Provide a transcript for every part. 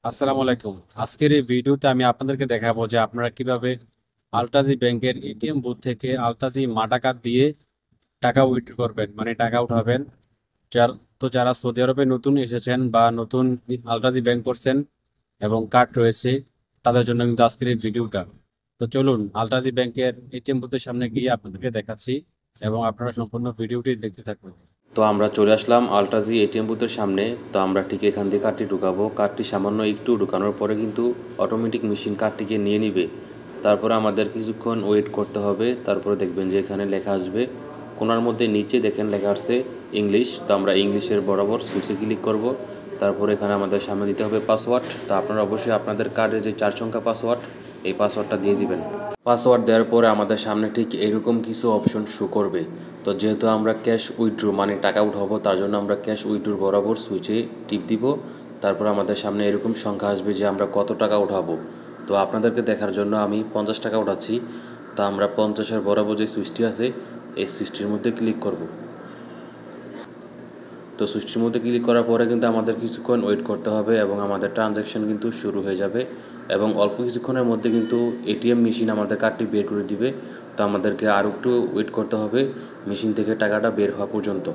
আসসালামু আলাইকুম। আজকের এই ভিডিওতে আমি আপনাদেরকে দেখাবো যে আপনারা কিভাবে আলটাজি ব্যাংকের এটিএম বুথ থেকে আলটাজি মাটা কার্ড দিয়ে টাকা উইথড্র করবেন, মানে টাকা উঠাবেন। যারা সৌদি আরবে নতুন এসেছেন বা নতুন আলটাজি ব্যাংক করছেন এবং কার্ড রয়েছে, তাদের জন্য কিন্তু আজকের এই ভিডিওটা। তো চলুন আলটাজি ব্যাংকের এটিএম বুথের সামনে গিয়ে আপনাদেরকে দেখাচ্ছি এবং আপনারা সম্পূর্ণ ভিডিওটি দেখতে থাকুন। তো আমরা চলে আসলাম আলট্রাজি এটিএম বুথের সামনে। তো আমরা ঠিক এখান দিয়ে কার্ডটি ঢুকাবো। কার্ডটি সামান্য একটু ঢুকানোর পরে কিন্তু অটোমেটিক মেশিন কার্ডটিকে নিয়ে নিবে। তারপরে আমাদের কিছুক্ষণ ওয়েট করতে হবে। তারপরে দেখবেন যে এখানে লেখা আসবে, কোণার মধ্যে নিচে দেখেন লেখা আসছে ইংলিশ। তো আমরা ইংলিশের বরাবর সুইচে ক্লিক করব। তারপরে এখানে আমাদের সামনে দিতে হবে পাসওয়ার্ড। তো আপনারা অবশ্যই আপনাদের কার্ডের যে 4 সংখ্যা পাসওয়ার্ড, এই পাসওয়ার্ডটা দিয়ে দিবেন। পাসওয়ার্ড দেওয়ার পরে আমাদের সামনে ঠিক এরকম কিছু অপশন শো করবে। তো যেহেতু আমরা ক্যাশ উইথড্র মানে টাকা উঠাবো, তার জন্য আমরা ক্যাশ উইথড্র বরাবর সুইচে টিপ দিব। তারপর আমাদের সামনে এরকম সংখ্যা আসবে যে আমরা কত টাকা উঠাবো। তো আপনাদেরকে দেখার জন্য আমি 50 টাকা উঠাচ্ছি। তা আমরা 50-এর বরাবর যে সুইচটি আছে, এই সুইচটির মধ্যে ক্লিক করব। তো সুইচটির মধ্যে ক্লিক করার পরে কিন্তু আমাদের কিছুক্ষণ ওয়েট করতে হবে এবং আমাদের ট্রানজ্যাকশন কিন্তু শুরু হয়ে যাবে। এবং অল্প কিছুক্ষণের মধ্যে কিন্তু এটিএম মেশিন আমাদের কার্ডটি বের করে দিবে। তো আমাদেরকে আরও একটু ওয়েট করতে হবে মেশিন থেকে টাকাটা বের হওয়া পর্যন্ত।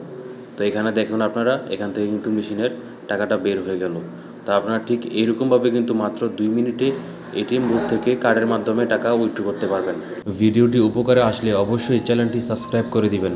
তো এখানে দেখুন আপনারা, এখান থেকে কিন্তু মেশিনের টাকাটা বের হয়ে গেল। তো আপনারা ঠিক এইরকমভাবে কিন্তু মাত্র 2 মিনিটে এটিএম বুথ থেকে কার্ডের মাধ্যমে টাকা উইথড্র করতে পারবেন। ভিডিওটি উপকারে আসলে অবশ্যই চ্যানেলটি সাবস্ক্রাইব করে দিবেন।